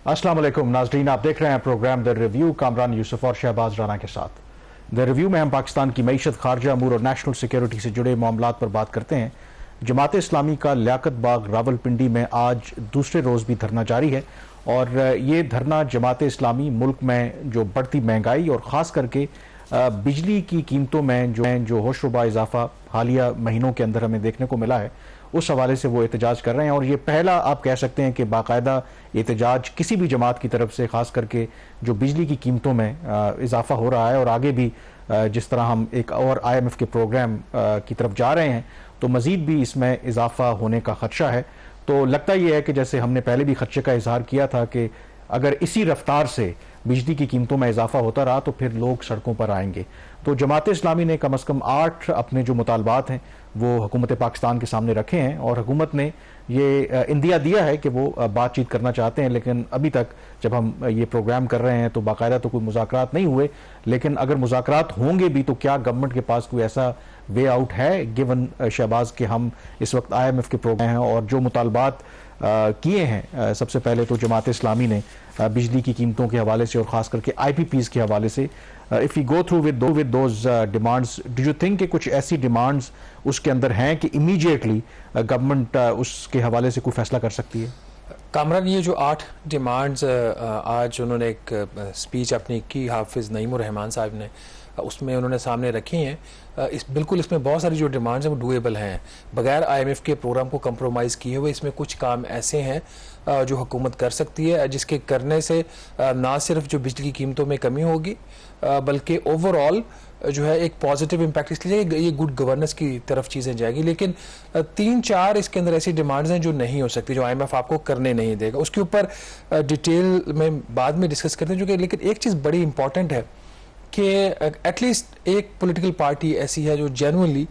अस्सलाम वालेकुम नाज़रीन, आप देख रहे हैं programme the review Kamran Yusuf और शहबाज राना के साथ। द रिव्यू में हम पाकिस्तान की मईशत, खारजा अमूर और नेशनल सिक्योरिटी से जुड़े मामलात पर बात करते हैं। जमात इस्लामी का लियाकत बाग रावलपिंडी में आज दूसरे रोज़ भी धरना जारी है और ये धरना जमात इस्लामी मुल्क में जो बढ़ती महंगाई और ख़ास करके बिजली की कीमतों में जो होशरुबा इजाफा हालिया महीनों के अंदर हमें देखने को मिला है, उस हवाले से वो एहतजाज कर रहे हैं। और ये पहला आप कह सकते हैं कि बाकायदा एहतजाज किसी भी जमात की तरफ से, खास करके जो बिजली की कीमतों में इजाफा हो रहा है और आगे भी जिस तरह हम एक और IMF के प्रोग्राम की तरफ जा रहे हैं तो मजीद भी इसमें इजाफा होने का खदशा है। तो लगता यह है कि जैसे हमने पहले भी खदशे का इजहार किया था कि अगर इसी रफ्तार से बिजली की कीमतों में इजाफा होता रहा तो फिर लोग सड़कों पर आएंगे। तो जमात इस्लामी ने कम अज़ कम 8 अपने जो मुतालबात हैं वो हुकूमत पाकिस्तान के सामने रखे हैं और हुकूमत ने ये इंदिया दिया है कि वो बातचीत करना चाहते हैं। लेकिन अभी तक जब हम ये प्रोग्राम कर रहे हैं तो बाकायदा तो कोई मुज़ाकरात नहीं हुए, लेकिन अगर मुज़ाकरात होंगे भी तो क्या गवर्नमेंट के पास कोई ऐसा वे आउट है, गिवन शहबाज के हम इस वक्त IMF के प्रोग्राम हैं और जो मुतालबात किए हैं। सबसे पहले तो जमात इस्लामी ने बिजली की कीमतों के हवाले से और ख़ास करके IPPs के हवाले से, if you go through with those demands, do you think कि कुछ ऐसी डिमांड्स उसके अंदर हैं कि इमीडिएटली गवर्नमेंट उसके हवाले से कोई फैसला कर सकती है? कामरान, ये जो 8 डिमांड्स आज उन्होंने एक स्पीच अपनी की, हाफिज़ नईमुर रहमान साहब ने, उसमें उन्होंने सामने रखी हैं। बिल्कुल इसमें बहुत सारी जो डिमांड्स हैं वो डूएबल हैं, बगैर IMF के प्रोग्राम को कंप्रोमाइज़ किए हुए। इसमें कुछ काम ऐसे हैं जो हुकूमत कर सकती है, जिसके करने से ना सिर्फ जो बिजली की कीमतों में कमी होगी बल्कि ओवरऑल जो है एक पॉजिटिव इम्पैक्ट, इसलिए ये गुड गवर्नेंस की तरफ चीज़ें जाएगी। लेकिन 3-4 इसके अंदर ऐसी डिमांड्स हैं जो नहीं हो सकती, जो IMF आपको करने नहीं देगा। उसके ऊपर डिटेल में बाद में डिस्कस करते हैं। जो कि लेकिन एक चीज़ बड़ी इंपॉर्टेंट है कि एटलीस्ट एक पॉलिटिकल पार्टी ऐसी है जो जेन्युइनली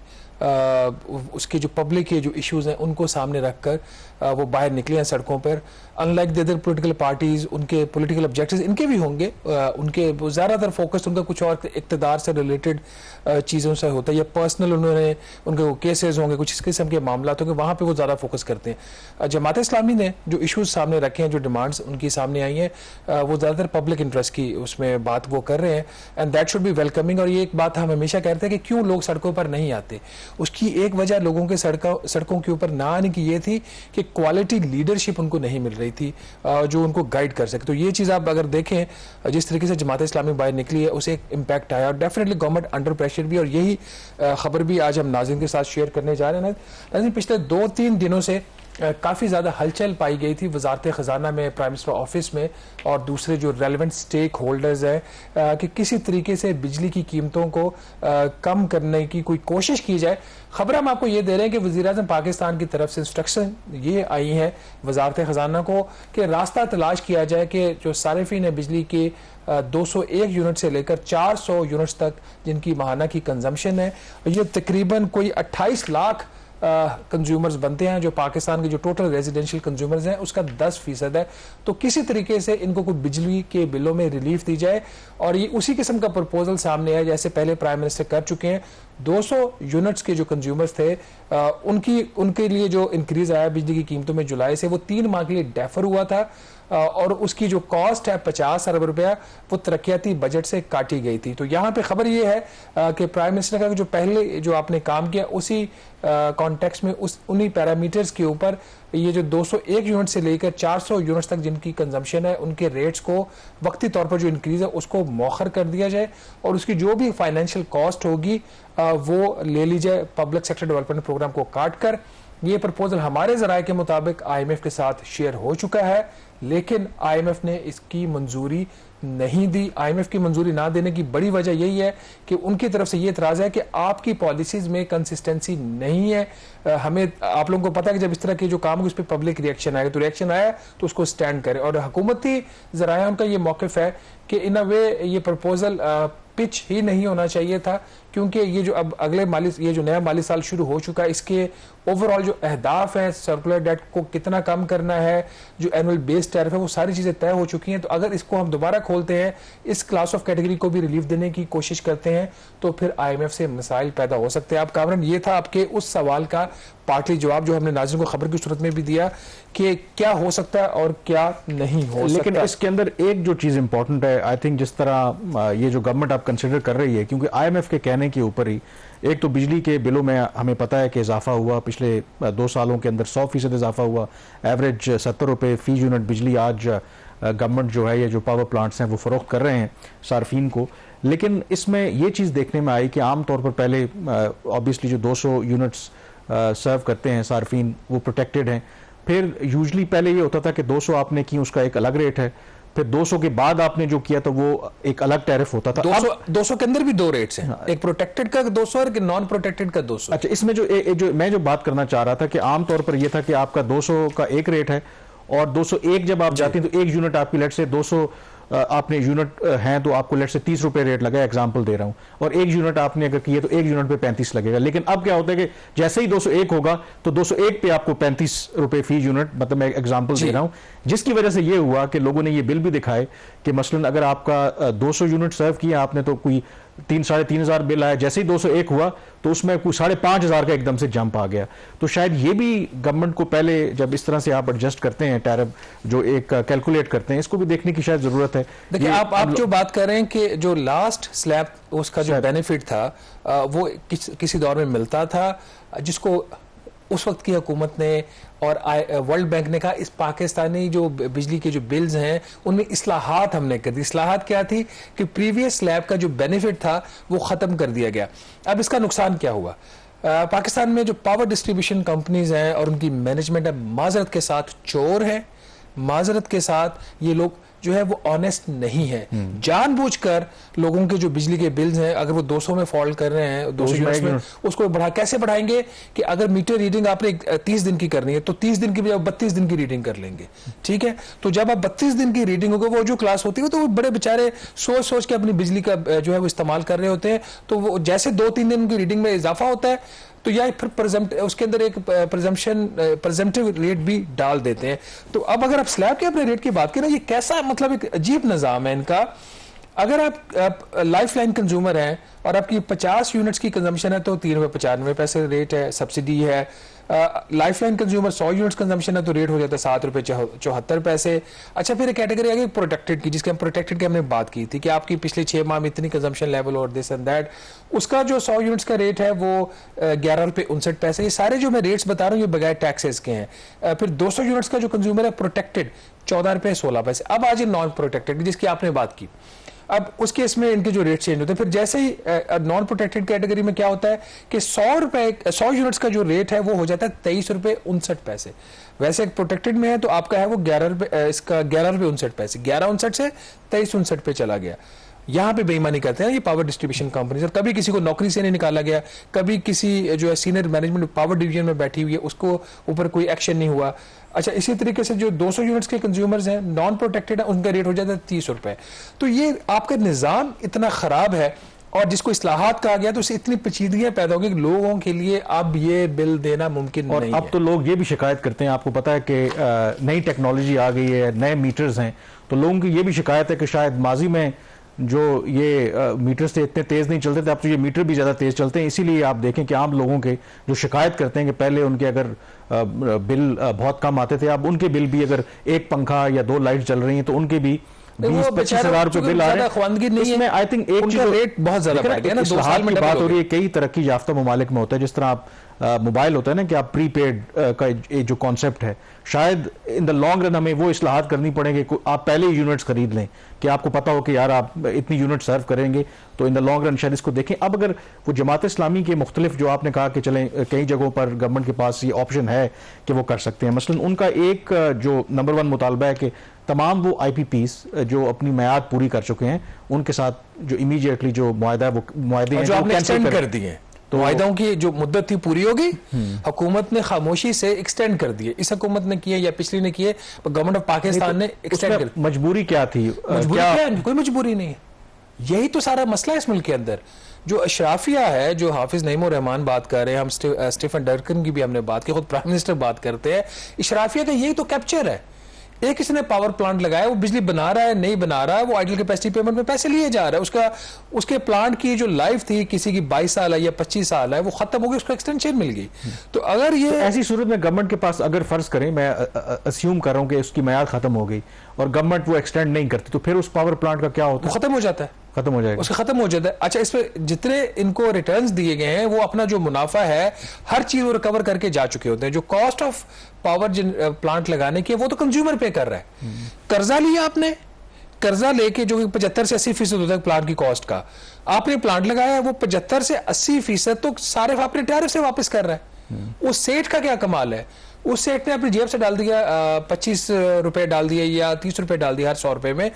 उसके जो पब्लिक के जो इश्यूज़ हैं उनको सामने रखकर वो बाहर निकले हैं सड़कों पर। Unlike the other political parties, उनके पॉलिटिकल ऑब्जेक्टिव्स इनके भी होंगे, उनके ज़्यादातर फोकस उनका कुछ और इक़्तिदार से रिलेटेड चीज़ों से होता है, या पर्सनल उनके केसेस होंगे, कुछ इस किस्म के मामला होंगे, वहाँ पे वो ज़्यादा फोकस करते हैं। जमात इस्लामी ने जो इश्यूज़ सामने रखे हैं, जो डिमांड्स उनकी सामने आई हैं, वो ज़्यादातर पब्लिक इंटरेस्ट की उसमें बात वो कर रहे हैं, and that should be welcoming. और ये एक बात हम हमेशा कहते हैं कि क्यों लोग सड़कों पर नहीं आते, उसकी एक वजह लोगों के सड़कों के ऊपर ना आने की ये थी कि क्वालिटी लीडरशिप उनको नहीं मिल रही थी जो उनको गाइड कर सके। तो ये चीज़ आप अगर देखें जिस तरीके से जमात इस्लामी बाहर निकली है उसे एक इम्पैक्ट आया, और डेफिनेटली गवर्नमेंट अंडर प्रेशर भी। और यही खबर भी आज हम नाज़रीन के साथ शेयर करने जा रहे हैं। नाज़रीन, पिछले 2-3 दिनों से काफ़ी ज़्यादा हलचल पाई गई थी वजारत ख़जाना में, प्राइम मिनिस्टर ऑफिस में और दूसरे जो रेलिवेंट स्टेक होल्डर्स हैं कि किसी तरीके से बिजली की कीमतों को कम करने की कोई कोशिश की जाए। खबर हम आपको ये दे रहे हैं कि वज़ीर-ए-आज़म पाकिस्तान की तरफ से इंस्ट्रक्शन ये आई हैं वजारत ख़जाना को कि रास्ता तलाश किया जाए कि जो सारिफीन है बिजली के 201 यूनिट से लेकर 400 यूनिट्स तक जिनकी माहाना की कंजम्पशन है, ये तकरीबन कोई 28 लाख कंज्यूमर्स बनते हैं, जो पाकिस्तान के जो टोटल रेजिडेंशियल कंज्यूमर्स हैं उसका 10% है। तो किसी तरीके से इनको कोई बिजली के बिलों में रिलीफ दी जाए, और ये उसी किस्म का प्रपोजल सामने है जैसे पहले प्राइम मिनिस्टर कर चुके हैं। 200 यूनिट्स के जो कंज्यूमर्स थे उनके लिए जो इंक्रीज आया बिजली की कीमतों में जुलाई से, वो 3 माह के लिए डेफर हुआ था, और उसकी जो कॉस्ट है 50 अरब रुपया वो तरक्याती बजट से काटी गई थी। तो यहाँ पे खबर ये है कि प्राइम मिनिस्टर का जो पहले जो आपने काम किया उसी कॉन्टेक्स्ट में उन्हीं पैरामीटर्स के ऊपर ये जो 201 यूनिट से लेकर 400 यूनिट्स तक जिनकी कंजम्पशन है उनके रेट्स को वक्ती तौर पर जो इंक्रीज है उसको मौखर कर दिया जाए, और उसकी जो भी फाइनेंशियल कॉस्ट होगी वो ले ली जाए पब्लिक सेक्टर डेवलपमेंट प्रोग्राम को काट कर। ये प्रपोजल हमारे ज़राए के मुताबिक IMF के साथ शेयर हो चुका है, लेकिन IMF ने इसकी मंजूरी नहीं दी। IMF की मंजूरी ना देने की बड़ी वजह यही है कि उनकी तरफ से ये इतराज़ है कि आपकी पॉलिसीज़ में कंसिस्टेंसी नहीं है। हमें, आप लोगों को पता है कि जब इस तरह के जो काम हो उस पर पब्लिक रिएक्शन आएगा, तो रिएक्शन आया तो उसको स्टैंड करे, और हुकूमती ज़राया उनका ये मौक़िफ़ है कि इन अ वे ये प्रपोजल पिच ही नहीं होना चाहिए था, क्योंकि ये जो अब ये जो नया माली साल शुरू हो चुका है, इसके ओवरऑल जो अहदाफ हैं, सर्कुलर डेट को कितना कम करना है, जो एनुअल बेस टैरिफ है, वो सारी चीज़ें तय हो चुकी हैं। तो अगर इसको हम दोबारा खोलते हैं, इस क्लास ऑफ कैटेगरी को भी रिलीफ देने की कोशिश करते हैं, तो फिर IMF से मसाइल पैदा हो सकते हैं। आप कामरान, ये था आपके उस सवाल का पार्टली जवाब जो हमने नाज़रीन को खबर की सूरत में भी दिया कि क्या हो सकता है और क्या नहीं हो सकता। लेकिन इसके अंदर एक जो चीज़ इंपॉर्टेंट है, आई थिंक जिस तरह ये जो गवर्नमेंट आप कंसिडर कर रही है, क्योंकि IMF के कहने के ऊपर ही एक तो बिजली के बिलों में हमें पता है कि इजाफा हुआ, पिछले 2 सालों के अंदर 100% इजाफा हुआ, एवरेज 70 रुपये फी यूनिट बिजली आज गवर्नमेंट जो है, ये जो पावर प्लांट्स हैं वो फ़रोख्त कर रहे हैं सार्फिन को। लेकिन इसमें ये चीज़ देखने में आई कि आम तौर पर पहले ऑब्वियसली जो 200 यूनिट्स सर्व करते हैं सार्फिन वो प्रोटेक्टेड हैं। फिर यूजली पहले ये होता था कि 200 आपने की उसका एक अलग रेट है, फिर 200 के बाद आपने जो किया तो वो एक अलग टैरिफ होता था। 200 के अंदर भी 2 रेट्स हैं, एक प्रोटेक्टेड का 200 और नॉन प्रोटेक्टेड का 200। अच्छा, इसमें जो मैं जो बात करना चाह रहा था कि आमतौर पर यह था कि आपका 200 का एक रेट है और 201 जब आप जाते हैं तो एक यूनिट आपकी लेट से 200 आपने यूनिट हैं तो आपको लेट से 30 रुपए रेट लगा, एग्जांपल दे रहा हूं, और एक यूनिट आपने अगर किए तो एक यूनिट पे 35 लगेगा। लेकिन अब क्या होता है कि जैसे ही 201 होगा तो 201 पे आपको 35 रुपए फी यूनिट, मतलब मैं एग्जांपल दे रहा हूं, जिसकी वजह से ये हुआ कि लोगों ने ये बिल भी दिखाए कि मसलन अगर आपका 200 यूनिट सर्व किया आपने तो कोई 3,500 बिल आया, जैसे ही 201 हुआ तो उसमें कोई 5,500 का एकदम से जंप आ गया। तो शायद ये भी गवर्नमेंट को पहले जब इस तरह से आप एडजस्ट करते हैं टैरिफ जो एक कैलकुलेट करते हैं, इसको भी देखने की शायद जरूरत है। देखिए आप जो बात कर रहे हैं कि जो लास्ट स्लैब उसका जो बेनिफिट था वो किसी दौर में मिलता था, जिसको उस वक्त की हुकूमत ने और वर्ल्ड बैंक ने कहा इस पाकिस्तानी जो बिजली के जो बिल्स हैं उनमें इस्लाहात हमने कर दी। इस्लाहात क्या थी कि प्रीवियस स्लैब का जो बेनिफिट था वो ख़त्म कर दिया गया। अब इसका नुकसान क्या हुआ? पाकिस्तान में जो पावर डिस्ट्रीब्यूशन कंपनीज हैं और उनकी मैनेजमेंट है, माजरत के साथ चोर है, माजरत के साथ ये लोग जो है वो ऑनेस्ट नहीं है। जानबूझकर लोगों के जो बिजली के बिल्स हैं अगर वो 200 में फॉल कर रहे हैं 200 यूनिट्स में, उसको कैसे बढ़ाएंगे कि अगर मीटर रीडिंग आपने 30 दिन की करनी है तो 30 दिन की बजाय 32 दिन की रीडिंग कर लेंगे। ठीक है, तो जब आप 32 दिन की रीडिंग होगी, वो जो क्लास होती है तो वो बड़े बेचारे सोच सोच के अपनी बिजली का जो है वो इस्तेमाल कर रहे होते हैं। तो वो जैसे 2-3 दिन की रीडिंग में इजाफा होता है तो या फिर उसके अंदर एक प्रेजेंटिव रेट भी डाल देते हैं। तो अब अगर आप स्लैब के अपने रेट की बात करें, ये कैसा मतलब एक अजीब निज़ाम है इनका। अगर आप लाइफ लाइन कंज्यूमर हैं और आपकी 50 यूनिट्स की कंजम्पशन है तो 3.95 रुपए रेट है, सब्सिडी है। Life line consumer 100 units consumption है तो रेट हो जाता है 7.74 रुपए। अच्छा, फिर एक कैटेगरी आ गई प्रोटेक्टेड की, जिसके हम प्रोटेक्टेड की हमने बात की थी कि आपकी पिछले 6 माह में इतनी कंजम्पशन लेवल और दिस एंड दैट, उसका जो 100 यूनिट्स का रेट है वो 11.59 रुपए। ये सारे जो मैं रेट्स बता रहा हूँ ये बगैर टैक्सेस के हैं। फिर 200 यूनिट्स का जो कंज्यूमर है प्रोटेक्टेड 14.16 अब आज नॉन प्रोटेक्टेड जिसकी आपने बात की। अब उस केस में इनके जो रेट चेंज होते हैं। फिर जैसे ही नॉन प्रोटेक्टेड कैटेगरी में क्या होता है कि 100 यूनिट्स का जो रेट है वो हो जाता है 23.59 रुपए। वैसे एक प्रोटेक्टेड में है तो आपका है वो 11.59 11.59 से 23.59 पे चला गया। यहाँ पे बेईमानी करते हैं ये पावर डिस्ट्रीब्यूशन कंपनीज, और कभी किसी को नौकरी से नहीं निकाला गया, कभी किसी जो है सीनियर मैनेजमेंट पावर डिवीजन में बैठी हुई है उसको ऊपर कोई एक्शन नहीं हुआ। अच्छा, इसी तरीके से जो 200 यूनिट्स के कंज्यूमर्स हैं नॉन प्रोटेक्टेड है उनका रेट हो जाता है 30 रुपए। तो ये आपका निज़ाम इतना खराब है और जिसको इस्लाहात कहा गया तो उससे इतनी पेचीदगियां पैदा होगी कि लोगों के लिए अब ये बिल देना मुमकिन नहीं है। अब तो लोग ये भी शिकायत करते हैं, आपको पता है कि नई टेक्नोलॉजी आ गई है, नए मीटर्स हैं, तो लोगों की ये भी शिकायत है कि शायद माजी में जो ये मीटर्स थे इतने तेज़ नहीं चलते थे, अब तो ये मीटर भी ज़्यादा तेज़ चलते हैं। इसीलिए आप देखें कि आम लोगों के जो शिकायत करते हैं कि पहले उनके अगर बिल बहुत कम आते थे, अब उनके बिल भी अगर एक पंखा या 2 लाइट चल रही हैं तो उनके भी 20-25 रुपए बिल आ रहे हैं। इसमें आई थिंक एक चीज रेट बहुत ज्यादा बढ़ गया ना, 2 साल में बात हो रही है। कई तरक्की याफ्ता ममालिक में होता है, जिस तरह आप मोबाइल होता है ना कि आप प्रीपेड का जो कॉन्सेप्ट है, शायद इन द लॉन्ग रन हमें वो इस्लाहात करनी पड़ेगी। आप पहले यूनिट्स खरीद लें कि आपको पता हो कि यार आप इतनी यूनिट सर्व करेंगे, तो इन द लॉन्ग रन शायद इसको देखें। अब अगर वो जमात इस्लामी के मुख्तलिफ जो आपने कहा कि चलें कई जगहों पर गवर्नमेंट के पास ये ऑप्शन है कि वो कर सकते हैं, मसलन उनका एक जो नंबर 1 मुतालबा है कि तमाम वो IPPs जो अपनी मियाद पूरी कर चुके हैं उनके साथ जो इमीडिएटली जो मुआहदा है वो मुआहदे जो आपने एक्सटेंड कर दिए, तो मुआहदों की जो मुद्दत थी पूरी होगी, हुकूमत ने खामोशी से एक्सटेंड कर दिए। इस हुकूमत ने किए या पिछली ने किए, गवर्नमेंट ऑफ पाकिस्तान ने एक्सटेंड कर। मजबूरी क्या थी? मजबूरी क्या है? कोई मजबूरी नहीं है। यही तो सारा मसला है इस मुल्क के अंदर। जो अशराफिया है, जो हाफिज नईम रहमान बात कर रहे हैं, हम स्टीफन डर्कन की भी हमने बात की, खुद प्राइम मिनिस्टर बात करते हैं, अशराफिया का यही तो कैप्चर है एक किसी ने पावर प्लांट लगाया, वो बिजली बना रहा है नहीं बना रहा है, वो आइडल कैपेसिटी पेमेंट में पैसे लिए जा रहा है, उसके प्लांट की जो लाइफ थी किसी की 22 साल है या 25 साल है, वो खत्म हो गई, उसको एक्सटेंशन मिल गई। तो अगर ये तो ऐसी सूरत में गवर्नमेंट के पास, अगर फर्ज करें, मैं अस्यूम कर रहा हूं कि उसकी मियाद खत्म हो गई और गवर्नमेंट वो एक्सटेंड नहीं करती, तो फिर उस पावर प्लांट का क्या होता है? खत्म हो जाता है, खत्म हो जाएगा, उसका खत्म हो जाता है। अच्छा, इसमें जितने इनको रिटर्न्स दिए गए हैं वो अपना जो मुनाफा है हर चीज वो रिकवर करके जा चुके होते हैं। जो कॉस्ट ऑफ पावर प्लांट लगाने की वो तो कंज्यूमर पे कर रहा है। कर्जा लिया आपने, कर्जा लेके जो 75 से 80% होता है प्लांट की कॉस्ट का, आपने प्लांट लगाया, वो 75 से 80% तो सारे अपने टैरिफ से वापस कर रहा है। उस सेठ का क्या कमाल है, उस सेठ ने अपनी जेब से डाल दिया 25 रुपए डाल दिए या 30 रुपए डाल दिया हर 100 रुपए में,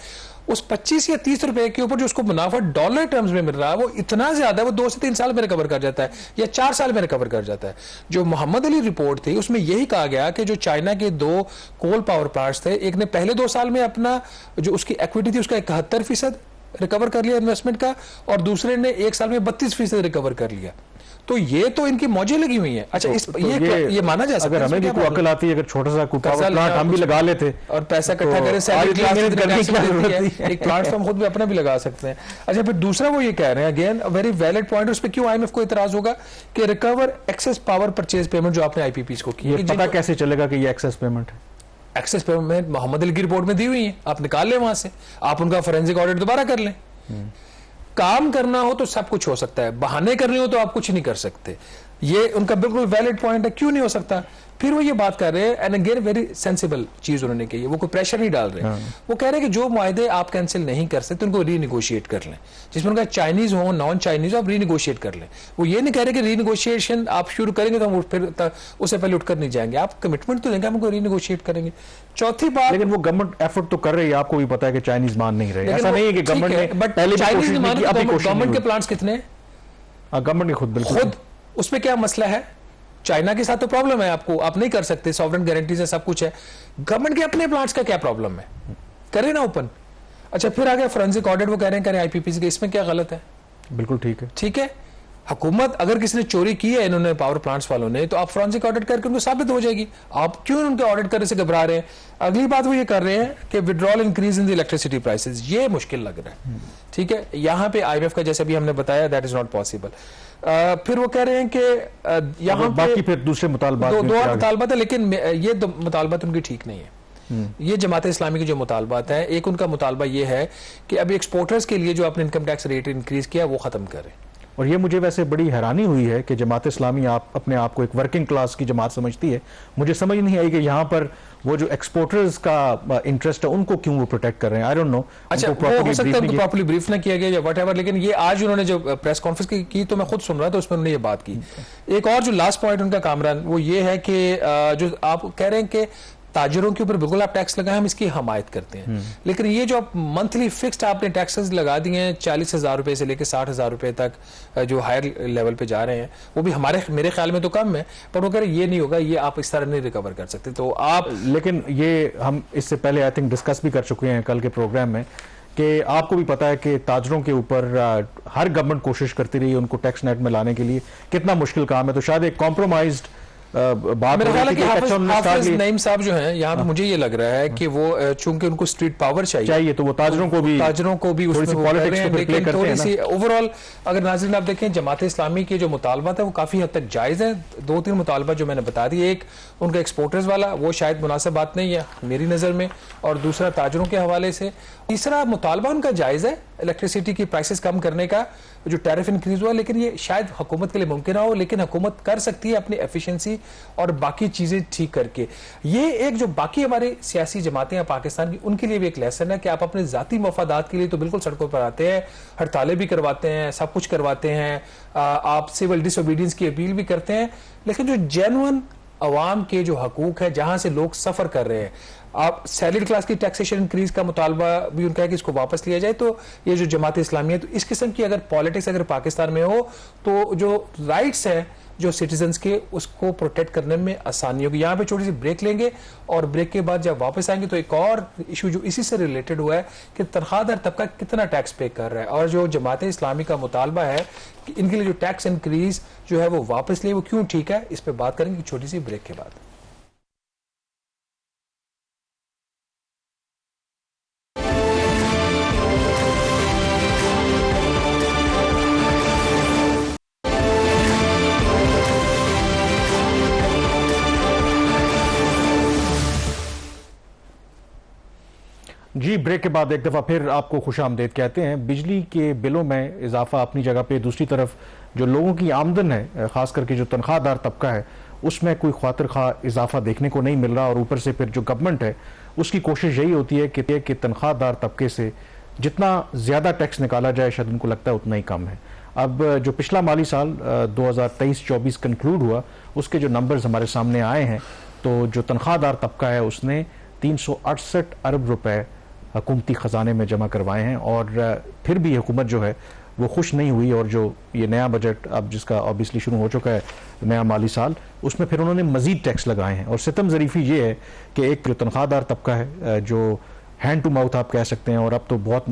उस 25 या 30 रुपए के ऊपर जो उसको मुनाफा डॉलर टर्म्स में मिल रहा है वो इतना ज्यादा है, वो 2 से 3 साल में रिकवर कर जाता है या 4 साल में रिकवर कर जाता है। जो मोहम्मद अली रिपोर्ट थी उसमें यही कहा गया कि जो चाइना के 2 कोल पावर प्लांट्स थे, एक ने पहले 2 साल में अपना जो उसकी इक्विटी थी उसका 71% रिकवर कर लिया इन्वेस्टमेंट का, और दूसरे ने 1 साल में 32% रिकवर कर लिया। तो ये तो इनकी मौजें लगी हुई हैं। अच्छा, ये माना जा सकता है, अगर हमें भी कोई अकल आती है, अगर छोटा सा पावर प्लांट हम भी लगा लेते और पैसा इकट्ठा करें, सैलरी क्लास एक प्लांट हम खुद भी अपना भी लगा सकते हैं। अच्छा, फिर दूसरा वो ये कह रहे हैं, अगेन वेरी वैलिड पॉइंट, उस पर क्यों आईएमएफ को इतराज होगा कि recover excess power purchase payment जो आपने आईपीपीज को की, ये पता कैसे चलेगा कि ये एक्सेस पेमेंट है? एक्सेस पेमेंट मोहम्मद अली की रिपोर्ट में दी हुई है, आप निकाल लें वहां से, आप उनका फोरेंसिक ऑडिट दोबारा कर लें। काम करना हो तो सब कुछ हो सकता है, बहाने करने हो तो आप कुछ नहीं कर सकते। ये उनका बिल्कुल वैलिड पॉइंट है, क्यों नहीं हो सकता। फिर वो ये बात कर रहे हैं, एंड अगेन वेरी सेंसिबल चीज उन्होंने कही है, वो कोई प्रेशर नहीं डाल रहे। वो कह रहे हैं कि जो मुआहदे आप कैंसिल नहीं कर सकते उनको रीनिगोशिएट कर लें, जिसमें उनका चाइनीज हो नॉन चाइनीज हो आप रीनिगोशिएट कर लें। वो ये नहीं कह रहे कि रीनिगोशिएशन आप शुरू करेंगे तो हम फिर उससे पहले उठकर नहीं जाएंगे, आप कमिटमेंट तो देंगे, हम उनको रीनिगोशिएट करेंगे। चौथी बात, लेकिन वो गवर्नमेंट एफर्ट तो कर रही है, आपको भी पता है कि चाइनीज मान नहीं रहे। ऐसा नहीं है कि गवर्नमेंट ने पहले चाइनीज गवर्नमेंट के प्लांट्स कितने, गवर्नमेंट ने खुद उसमें क्या मसला है? चाइना के साथ तो प्रॉब्लम है, आपको आप नहीं कर सकते, सॉवरेन गारंटीज है, सब कुछ है। गवर्नमेंट के अपने प्लांट्स का क्या प्रॉब्लम है, करें ना ओपन। अच्छा, फिर आ गया फोरेंसिक ऑडिट, वो कह रहे हैं करें आईपीपीसी के, इसमें क्या गलत है? बिल्कुल ठीक है, ठीक है। हुकूमत अगर किसी ने चोरी की है इन्होंने पावर प्लांट्स वालों ने, तो आप फोरेंसिक ऑडिट करके उनको साबित हो जाएगी। आप क्यों उनके ऑडिट करने से घबरा रहे हैं? अगली बात वो ये कर रहे हैं कि withdrawal increase in the electricity prices, ये मुश्किल लग रहा है। ठीक है, यहां पे आईएमएफ का जैसे भी हमने बताया दैट इज नॉट पॉसिबल। फिर वो कह रहे हैं कि यहाँ बाकी फिर दूसरे मुतालबात दो और मुतालबात है, लेकिन ये दो मुतालबात उनकी ठीक नहीं है। ये जमात इस्लामी की जो मुतालबात है, एक उनका मुतालबा ये है कि अभी एक्सपोर्टर्स के लिए जो आपने इनकम टैक्स रेट इंक्रीज किया वो खत्म करें। और ये मुझे वैसे बड़ी हैरानी हुई है कि जमात इस्लामी आप अपने आप को एक वर्किंग क्लास की जमात समझती है। मुझे समझ नहीं आई कि यहाँ पर वो जो एक्सपोर्टर्स का इंटरेस्ट है उनको क्यों वो प्रोटेक्ट कर रहे हैं। I don't know. अच्छा, वो हो सकता है प्रॉपर्ली ब्रीफ ना किया गया या व्हाटएवर, लेकिन ये आज उन्होंने जो प्रेस कॉन्फ्रेंस की तो मैं खुद सुन रहा था, उसमें उन्होंने ये बात की। एक और जो लास्ट पॉइंट उनका कामरान, वो ये है कि जो आप कह रहे हैं कि ताजरों के ऊपर बिल्कुल आप टैक्स लगाएं, हम इसकी हमायत करते हैं, लेकिन ये जो आप मंथली फिक्स्ड आपने टैक्सेस लगा दिए हैं 40,000 रुपए से लेकर 60,000 रुपए तक, जो हायर लेवल पे जा रहे हैं, वो भी मेरे ख्याल में तो कम है, पर वो कह रहे ये नहीं होगा, ये आप इस तरह नहीं रिकवर कर सकते। तो आप, लेकिन ये हम इससे पहले आई थिंक डिस्कस भी कर चुके हैं कल के प्रोग्राम में कि आपको भी पता है कि ताजरों के ऊपर हर गवर्नमेंट कोशिश करती रही है उनको टैक्स नेट में लाने के लिए, कितना मुश्किल काम है। तो शायद एक कॉम्प्रोमाइज्ड बात मेरा ख्याल है कि हाफिज नईम साहब जो हैं यहाँ पे, मुझे ये लग रहा है कि वो चूंकि उनको स्ट्रीट पावर चाहिए तो वो ताजरों को भी उसमें पॉलिटिक्स को लेकिन थोड़ी सी ओवरऑल अगर नाज़रीन आप देखें जमात इस्लामी के जो मुतालबात है वो काफी हद तक जायज है। 2-3 मुतालबा जो मैंने बता दिए, एक उनका एक्सपोर्टर्स वाला वो शायद मुनासिब बात नहीं है मेरी नजर में, और दूसरा ताजरों के हवाले से, तीसरा मुतालबा उनका जायज है इलेक्ट्रिसिटी की प्राइसेस कम करने का, जो टैरिफ इंक्रीज हुआ, लेकिन ये शायद हुकूमत के लिए मुमकिन ना हो, लेकिन हुकूमत कर सकती है अपनी एफिशिएंसी और बाकी चीजें ठीक करके। ये एक जो बाकी हमारे सियासी जमातें हैं पाकिस्तान की, उनके लिए भी एक लेसन है कि आप अपने जाती मफादात के लिए तो बिल्कुल सड़कों पर आते हैं, हड़तालें भी करवाते हैं, सब कुछ करवाते हैं, आप सिविल डिसोबीडियंस की अपील भी करते हैं, लेकिन जो जेन्युइन अवाम के जो हकूक है, जहां से लोग सफर कर रहे हैं, आप सैलरी क्लास की टैक्सेशन इंक्रीज का मुतालबा भी उनका है कि इसको वापस लिया जाए। तो ये जो जमात इस्लामी है, तो इस किस्म की अगर पॉलिटिक्स अगर पाकिस्तान में हो तो जो राइट्स है जो सिटीजन्स के, उसको प्रोटेक्ट करने में आसानी होगी। यहाँ पे छोटी सी ब्रेक लेंगे और ब्रेक के बाद जब वापस आएंगे तो एक और इशू जो इसी से रिलेटेड हुआ है कि तनख्वाहदार तबका कितना टैक्स पे कर रहा है, और जो जमात इस्लामी का मुतालबा है कि इनके लिए जो टैक्स इंक्रीज जो है वो वापस लिए, वो क्यों ठीक है, इस पर बात करेंगे छोटी सी ब्रेक के बाद। जी, ब्रेक के बाद एक दफ़ा फिर आपको खुशामदीद कहते हैं। बिजली के बिलों में इजाफा अपनी जगह पे, दूसरी तरफ जो लोगों की आमदन है, ख़ास करके जो तनख्वाहदार तबका है, उसमें कोई ख्वातिर खा इजाफा देखने को नहीं मिल रहा। और ऊपर से फिर जो गवर्नमेंट है उसकी कोशिश यही होती है कि तनख्वाहदार तबके से जितना ज़्यादा टैक्स निकाला जाए, शायद उनको लगता है उतना ही कम है। अब जो पिछला माली साल 2023-24 कंक्लूड हुआ, उसके जो नंबर्स हमारे सामने आए हैं, तो जो तनख्वाहदार तबका है उसने 368 अरब रुपए हुकूमती ख़जाने में जमा करवाए हैं। और फिर भी हुकूमत जो है वो खुश नहीं हुई। और जो ये नया बजट अब जिसका ऑब्वियसली शुरू हो चुका है, नया माली साल, उसमें फिर उन्होंने मज़ीद टैक्स लगाए हैं। और सितम ज़रीफ़ी ये है कि एक जो तनख्वाहदार तबका है जो हैंड टू माउथ आप कह सकते हैं, और अब तो बहुत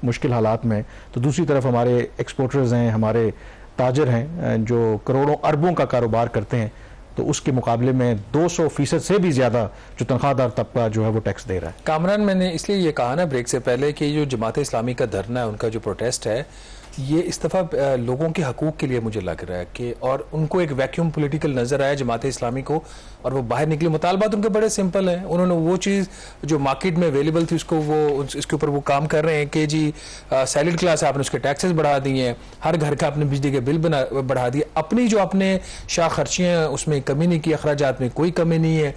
मुश्किल हालात में, तो दूसरी तरफ हमारे एक्सपोर्टर्स हैं, हमारे ताजर हैं जो करोड़ों अरबों का कारोबार करते हैं, तो उसके मुकाबले में 200% से भी ज़्यादा जो तनख्वाहदार तबका जो है वो टैक्स दे रहा है। कामरान, मैंने इसलिए ये कहा ना ब्रेक से पहले कि जो जमात इस्लामी का धरना है, उनका जो प्रोटेस्ट है, ये इस दफ़ा लोगों के हकूक़ के लिए मुझे लग रहा है कि, और उनको एक वैक्यूम पॉलिटिकल नज़र आया जमात इस्लामी को, और वो बाहर निकले। मुतालबात उनके बड़े सिंपल हैं। उन्होंने वो चीज़ जो मार्केट में अवेलेबल थी उसको इसके ऊपर वो काम कर रहे हैं कि जी सैलरी क्लास है, आपने उसके टैक्सेस बढ़ा दिए हैं, हर घर का अपने बिजली के बिल बढ़ा दिए, अपनी जो अपने शाह खर्चियाँ हैं उसमें कमी नहीं की, अखराजात में कोई कमी नहीं है।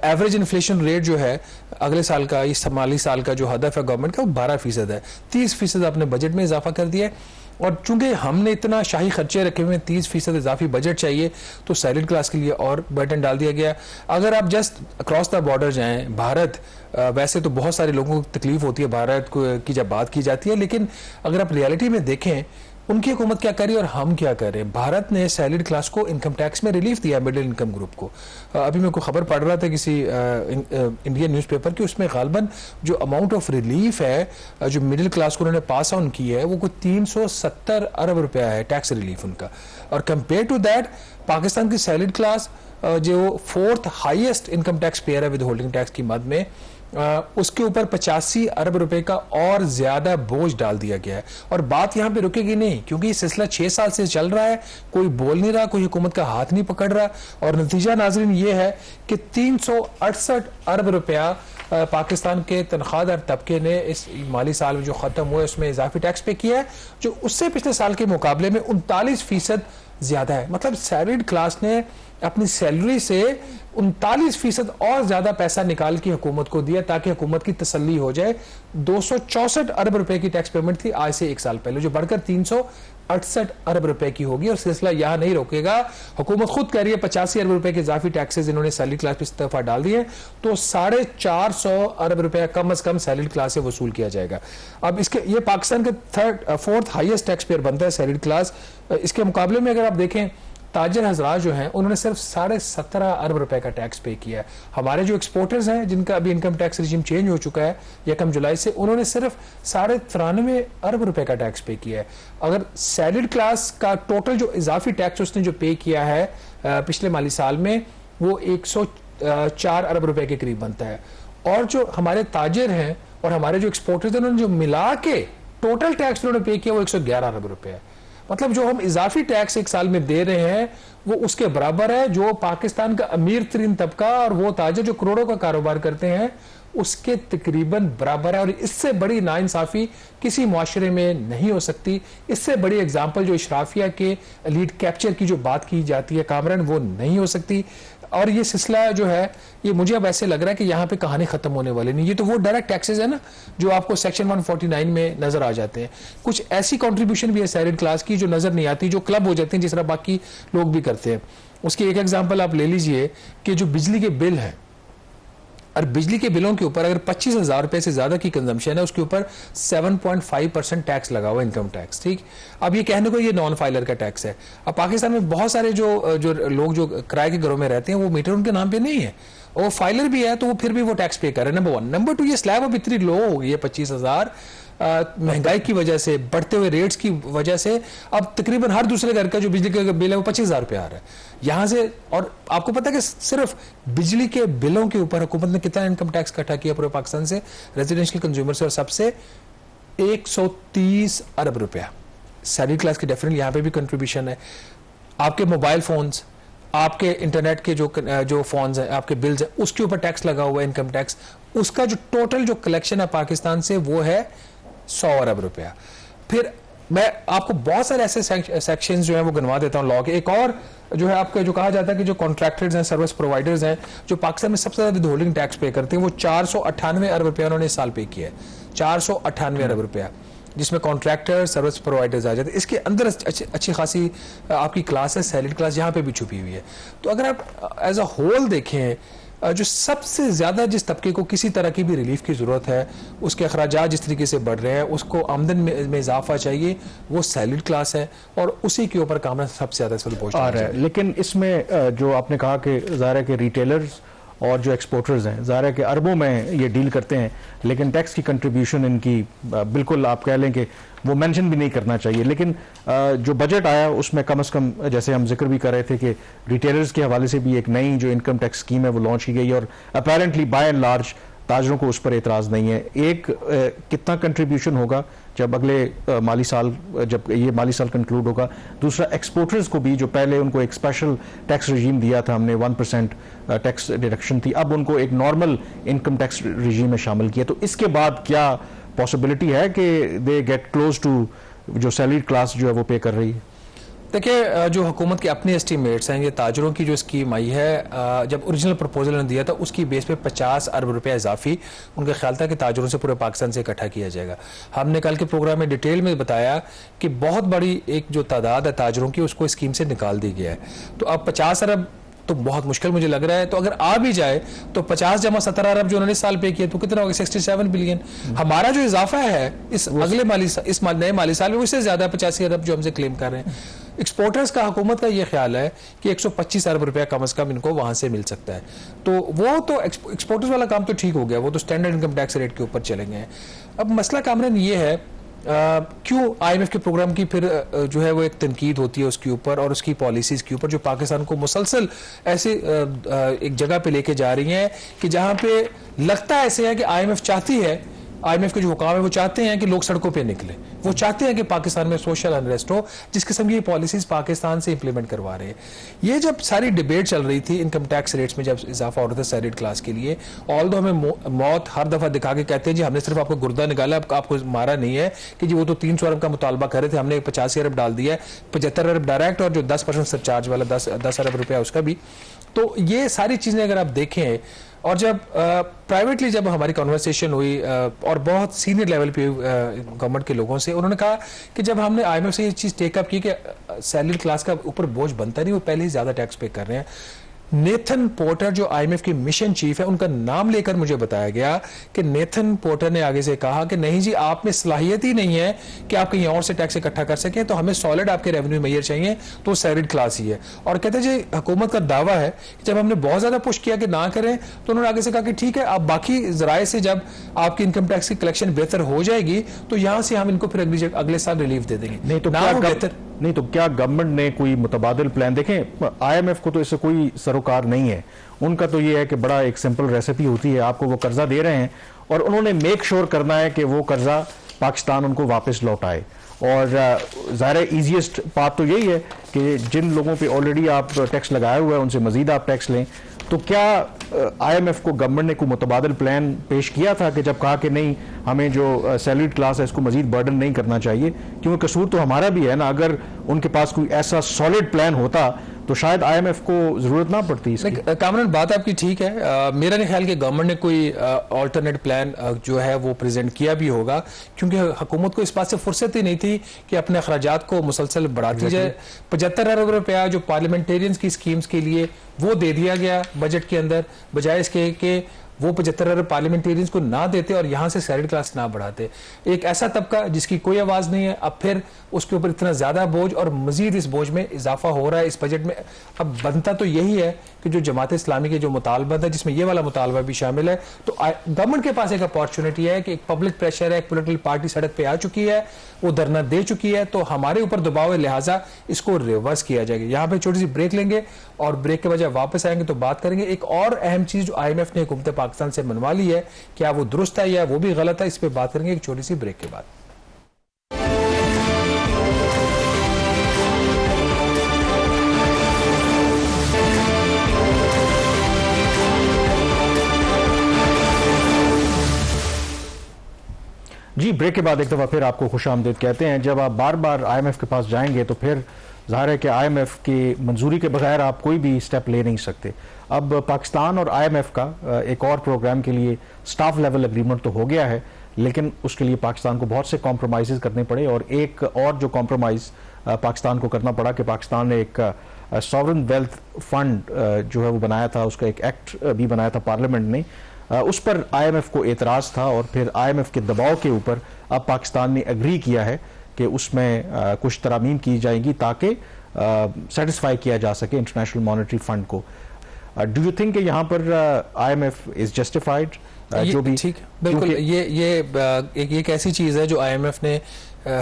एवरेज इन्फ्लेशन रेट जो है अगले साल का, इस माली साल का जो हदफ है गवर्नमेंट का, वो 12% है। 30% अपने बजट में इजाफा कर दिया है। और चूंकि हमने इतना शाही खर्चे रखे हुए हैं, 30% इजाफी बजट चाहिए, तो सैलरी क्लास के लिए और बर्डन डाल दिया गया। अगर आप जस्ट अक्रॉस द बॉर्डर जाएं, भारत, वैसे तो बहुत सारे लोगों को तकलीफ होती है भारत की जब बात की जाती है, लेकिन अगर आप रियलिटी में देखें उनकी हुकूमत क्या कर रही है और हम क्या कर रहे हैं। भारत ने सैलरी क्लास को इनकम टैक्स में रिलीफ दिया, मिडिल इनकम ग्रुप को। अभी मैं कोई खबर पढ़ रहा था किसी इंडियन न्यूज़पेपर की, उसमें गालबन जो अमाउंट ऑफ रिलीफ है जो मिडिल क्लास को उन्होंने पास ऑन की है, वो कोई 370 अरब रुपया है टैक्स रिलीफ उनका। और कंपेयर टू दैट पाकिस्तान की सैलरी क्लास जो 4th highest income tax payer है विद होल्डिंग टैक्स की मद में, उसके ऊपर 85 अरब रुपए का और ज्यादा बोझ डाल दिया गया है। और बात यहां पे रुकेगी नहीं, क्योंकि ये सिलसिला 6 साल से चल रहा है, कोई बोल नहीं रहा, कोई हुकूमत का हाथ नहीं पकड़ रहा। और नतीजा नाजरीन ये है कि 368 अरब रुपया पाकिस्तान के तनख्वाहदार तबके ने इस माली साल में जो खत्म हुआ है उसमें इजाफी टैक्स पे किया है, जो उससे पिछले साल के मुकाबले में 39% ज्यादा है। मतलब सैलरीड क्लास ने अपनी सैलरी से 39% और ज्यादा पैसा निकाल के हुकूमत को दिया, ताकि हुकूमत की तसल्ली हो जाए। 264 अरब रुपए की टैक्स पेमेंट थी आज से 1 साल पहले, जो बढ़कर 368 अरब रुपए की होगी। और सिलसिला यहां नहीं रोकेगा। हुकूमत खुद कह रही है 85 अरब रुपए के इजाफी टैक्सेस इन्होंने सैलरी क्लास पे इस दफा डाल दिए, तो 450 अरब रुपया कम अज कम सैलरी क्लास से वसूल किया जाएगा। अब इसके ये पाकिस्तान का 4th हाईएस्ट टैक्स पेयर बनता है सैलरी क्लास। इसके मुकाबले में अगर आप देखें, ताजर हजरात जो हैं उन्होंने सिर्फ 17.5 अरब रुपए का टैक्स पे किया है। हमारे जो एक्सपोर्टर्स हैं जिनका अभी इनकम टैक्स रिजीम चेंज हो चुका है 1 जुलाई से, उन्होंने सिर्फ 93.5 अरब रुपए का टैक्स पे किया है। अगर सैलरी क्लास का टोटल जो इजाफी टैक्स उसने जो पे किया है पिछले माली साल में, वो 104 अरब रुपए के करीब बनता है। और जो हमारे ताजर हैं और हमारे जो एक्सपोर्टर्स हैं, उन्होंने जो मिला के टोटल टैक्स उन्होंने पे किया वो 111 अरब रुपए है। मतलब जो हम इजाफी टैक्स 1 साल में दे रहे हैं वो उसके बराबर है जो पाकिस्तान का अमीर तरीन तबका और वो ताजर जो करोड़ों का कारोबार करते हैं उसके तकरीबन बराबर है। और इससे बड़ी नाइंसाफी किसी मुआशरे में नहीं हो सकती। इससे बड़ी एग्जाम्पल जो इशराफिया के लीड कैप्चर की जो बात की जाती है कामरान, वो नहीं हो सकती। और ये सिलसिला जो है ये मुझे अब ऐसे लग रहा है कि यहाँ पे कहानी खत्म होने वाली नहीं। ये तो वो डायरेक्ट टैक्सेस है ना जो आपको सेक्शन 149 में नजर आ जाते हैं। कुछ ऐसी कंट्रीब्यूशन भी है सैलरी क्लास की जो नजर नहीं आती, जो क्लब हो जाती है जिस तरह बाकी लोग भी करते हैं। उसकी एक एग्जांपल आप ले लीजिए कि जो बिजली के बिल हैं, और बिजली के बिलों के ऊपर अगर 25,000 रुपए से ज्यादा की कंजम्पशन है उसके ऊपर 7.5% टैक्स लगा हुआ इनकम टैक्स। ठीक, अब ये कहने को ये नॉन फाइलर का टैक्स है। अब पाकिस्तान में बहुत सारे जो लोग जो किराए के घरों में रहते हैं वो मीटर उनके नाम पे नहीं है, वो फाइलर भी है, तो वो फिर भी वो टैक्स पे कर रहे हैं। नंबर 1। नंबर 2, ये स्लैब अब इतनी लो हो गई है 25,000 महंगाई की वजह से, बढ़ते हुए रेट्स की वजह से अब तकरीबन हर दूसरे घर का जो बिजली का बिल है वो 25,000 रुपये आ रहा है यहां से। और आपको पता है कि सिर्फ बिजली के बिलों के ऊपर हुकूमत ने कितना इनकम टैक्स इकट्ठा किया पूरे पाकिस्तान से, रेजिडेंशियल कंज्यूमर से, और सबसे 130 अरब रुपया। सैलरी क्लास की डेफिनेटली यहां पे भी कंट्रीब्यूशन है। आपके मोबाइल फोन्स, आपके इंटरनेट के जो फोन्स हैं, आपके बिल्स हैं, उसके ऊपर टैक्स लगा हुआ है, इनकम टैक्स, उसका जो टोटल जो कलेक्शन है पाकिस्तान से वो है 100 अरब रुपया। फिर मैं आपको बहुत सारे ऐसे सेक्शंस जो हैं वो गिनवा देता हूं लॉ के। एक और जो है आपका जो कहा जाता है कि जो कॉन्ट्रैक्टर्स हैं, सर्विस प्रोवाइडर्स हैं, जो पाकिस्तान में सबसे ज्यादा विदहोल्डिंग टैक्स पे करते हैं, वो 498 अरब रुपया उन्होंने इस साल पे किया है। 498 अरब रुपया, जिसमें कॉन्ट्रैक्टर, सर्विस प्रोवाइडर्स आ जाते हैं। इसके अंदर अच्छी खासी आपकी क्लास है, सैलरी क्लास यहाँ पे भी छुपी हुई है। तो अगर आप एज अ होल देखें, जो सबसे ज्यादा जिस तबके को किसी तरह की भी रिलीफ की जरूरत है, उसके अखराजात जिस तरीके से बढ़ रहे हैं, उसको आमदन में इजाफा चाहिए, वो सैलरी क्लास है, और उसी के ऊपर काम सबसे ज्यादा इस वक्त बोझ आ रहा है। लेकिन इसमें जो आपने कहा कि ज़ाहिर है कि रिटेलर्स और जो एक्सपोर्टर्स हैं, ज़ाहिर है कि अरबों में ये डील करते हैं, लेकिन टैक्स की कंट्रीब्यूशन इनकी बिल्कुल आप कह लें कि वो मेंशन भी नहीं करना चाहिए। लेकिन जो बजट आया उसमें कम से कम, जैसे हम जिक्र भी कर रहे थे कि रिटेलर्स के हवाले से भी एक नई जो इनकम टैक्स स्कीम है वो लॉन्च की गई, और अपेरेंटली बाय एंड लार्ज ताजरों को उस पर एतराज़ नहीं है। एक कितना कंट्रीब्यूशन होगा जब अगले माली साल, जब ये माली साल कंक्लूड होगा? दूसरा, एक्सपोर्टर्स को भी जो पहले उनको एक स्पेशल टैक्स रजीम दिया था हमने, 1% टैक्स डिडक्शन थी, अब उनको एक नॉर्मल इनकम टैक्स रजीम में शामिल किया। तो इसके बाद क्या पॉसिबिलिटी है कि दे गेट क्लोज टू जो सैलरी क्लास जो है वो पे कर रही है? देखिए, जो हुकूमत के अपने एस्टीमेट्स हैं, ये ताजरों की जो स्कीम आई है, जब ओरिजिनल प्रपोजल ने दिया था उसकी बेस पे 50 अरब रुपया इजाफी उनका ख्याल था कि ताजरों से पूरे पाकिस्तान से इकट्ठा किया जाएगा। हमने कल के प्रोग्राम में डिटेल में बताया कि बहुत बड़ी एक जो तादाद है ताजरों की, उसको स्कीम से निकाल दी गया है। तो अब 50 अरब तो बहुत मुश्किल मुझे लग रहा है। तो अगर आ भी जाए तो 50 जमा 17 अरब जो उन्होंने इस साल पे किया, तो कितना होगा? 67 बिलियन। हमारा जो इजाफा है इस अगले नए माली साल में, उससे ज्यादा 85 अरब जो हमसे क्लेम कर रहे हैं। एक्सपोर्टर्स का, हुकूमत का ये ख्याल है कि 125 अरब रुपया कम से कम इनको वहां से मिल सकता है। तो वो तो एक्सपोर्टर्स वाला काम तो ठीक हो गया, वो तो स्टैंडर्ड इनकम टैक्स रेट के ऊपर चलेंगे। अब मसला कामरान ये है, क्यों IMF के प्रोग्राम की फिर जो है वो एक तनकीद होती है उसके ऊपर और उसकी पॉलिसीज के ऊपर, जो पाकिस्तान को मुसलसल ऐसे एक जगह पे लेके जा रही हैं कि जहां पे लगता ऐसे है कि IMF चाहती है, IMF के जो हुकाम है वो चाहते हैं कि लोग सड़कों पे निकले, वो चाहते हैं कि पाकिस्तान में सोशल अनरेस्ट हो, जिस किस्म की पॉलिसीज पाकिस्तान से इंप्लीमेंट करवा रहे हैं। ये जब सारी डिबेट चल रही थी इनकम टैक्स रेट्स में, जब इजाफा हो रहा था सैलरीड क्लास के लिए, ऑल दो हमें मौत हर दफा दिखा के कहते हैं जी हमने सिर्फ आपको गुर्दा निकाला, आपको मारा नहीं है, कि जी वो तो 300 अरब का मुतालबा कर रहे थे, हमने 85 अरब डाल दिया है, 75 अरब डायरेक्ट और जो 10% सरचार्ज वाला 10 अरब रुपया उसका भी। तो ये सारी चीजें अगर आप देखें, और जब प्राइवेटली जब हमारी कॉन्वर्सेशन हुई और बहुत सीनियर लेवल पे गवर्नमेंट के लोगों से, उन्होंने कहा कि जब हमने IMF से ये चीज़ टेकअप की कि सैलरी क्लास का ऊपर बोझ बनता नहीं, वो पहले ही ज़्यादा टैक्स पे कर रहे हैं। नेथन पोर्टर जो IMF के मिशन चीफ है, उनका नाम लेकर मुझे बताया गया कि नेथन पोर्टर ने आगे से कहा कि नहीं जी, आप में सलाहियत ही नहीं है कि आप कहीं और से टैक्स इकट्ठा कर सकें, तो हमें सॉलिड आपके रेवेन्यू मेजर चाहिए, तो सैलरीड क्लास ही है। और कहते हैं जी हुकूमत का दावा है कि जब हमने बहुत ज्यादा पुश किया कि ना करें, तो उन्होंने आगे से कहा कि ठीक है, आप बाकी जराए से जब आपकी इनकम टैक्स की कलेक्शन बेहतर हो जाएगी तो यहां से हम इनको फिर अगले साल रिलीफ दे देंगे। नहीं तो क्या गवर्नमेंट ने कोई मुतबादिल प्लान? देखें, IMF को तो इससे कोई सरोकार नहीं है, उनका तो ये है कि बड़ा एक सिंपल रेसिपी होती है, आपको वो कर्जा दे रहे हैं और उन्होंने मेक श्योर करना है कि वो कर्जा पाकिस्तान उनको वापस लौटाए। और ज़ाहिर है ईजीएस्ट बात तो यही है कि जिन लोगों पे ऑलरेडी आप टैक्स लगाया हुआ है उनसे मजीद आप टैक्स लें। तो क्या IMF को गवर्नमेंट ने कोई मुतबादिल प्लान पेश किया था कि जब कहा कि नहीं, हमें जो सैलरीड क्लास है इसको मजीद बर्डन नहीं करना चाहिए? क्योंकि कसूर तो हमारा भी है ना। अगर उनके पास कोई ऐसा सॉलिड प्लान होता तो शायद IMF को जरूरत ना पड़ती इसकी। कामरान, बात आपकी ठीक है। मेरा नहीं ख्याल कि गवर्नमेंट ने कोई ऑल्टरनेट प्लान जो है वो प्रेजेंट किया भी होगा, क्योंकि हुकूमत को इस बात से फुर्सत ही नहीं थी कि अपने अखराजात को मुसलसल बढ़ाती जाए। 75 अरब रुपया जो पार्लियामेंटेरियंस की स्कीम्स के लिए वो दे दिया गया बजट के अंदर, बजाय इसके कि वो 75 अरब पार्लियामेंटेरियंस को ना देते और यहां से सैलरी क्लास ना बढ़ाते। एक ऐसा तबका जिसकी कोई आवाज नहीं है, अब फिर उसके ऊपर इतना ज्यादा बोझ और मजीद इस बोझ में इजाफा हो रहा है इस बजट में। अब बनता तो यही है कि जो जमात इस्लामी के जो मुतालबा है, जिसमें ये वाला मुतालबा भी शामिल है, तो गवर्नमेंट के पास एक अपॉर्चुनिटी है कि एक पब्लिक प्रेशर है, एक पोलिटिकल पार्टी सड़क पे आ चुकी है, वो धरना दे चुकी है, तो हमारे ऊपर दबाव है, लिहाजा इसको रिवर्स किया जाएगा। यहाँ पे छोटी सी ब्रेक लेंगे और ब्रेक के बजाय वापस आएंगे तो बात करेंगे एक और अहम चीज जो IMF ने हुकूमत पाकिस्तान से मनवा ली है, क्या वो दुरुस्त है या वो भी गलत है, इस पर बात करेंगे एक छोटी सी ब्रेक के बाद। जी, ब्रेक के बाद एक दफ़ा फिर आपको खुशामदीद कहते हैं। जब आप बार बार IMF के पास जाएंगे तो फिर ज़ाहिर है कि IMF की मंजूरी के बगैर आप कोई भी स्टेप ले नहीं सकते। अब पाकिस्तान और IMF का एक और प्रोग्राम के लिए स्टाफ लेवल एग्रीमेंट तो हो गया है, लेकिन उसके लिए पाकिस्तान को बहुत से कॉम्प्रोमाइज़ करने पड़े। और एक और जो कॉम्प्रोमाइज़ पाकिस्तान को करना पड़ा कि पाकिस्तान ने एक सॉवरन वेल्थ फंड जो है वो बनाया था, उसका एक एक्ट भी बनाया था पार्लियामेंट ने। उस पर IMF को एतराज़ था और फिर IMF के दबाव के ऊपर अब पाकिस्तान ने एग्री किया है कि उसमें कुछ तरामीम की जाएंगी ताकि सेटिस्फाई किया जा सके इंटरनेशनल मॉनेटरी फंड को। डू यू थिंक कि यहाँ पर IMF इज जस्टिफाइड? जो भी ठीक, बिल्कुल ये एक ऐसी चीज़ है जो IMF ने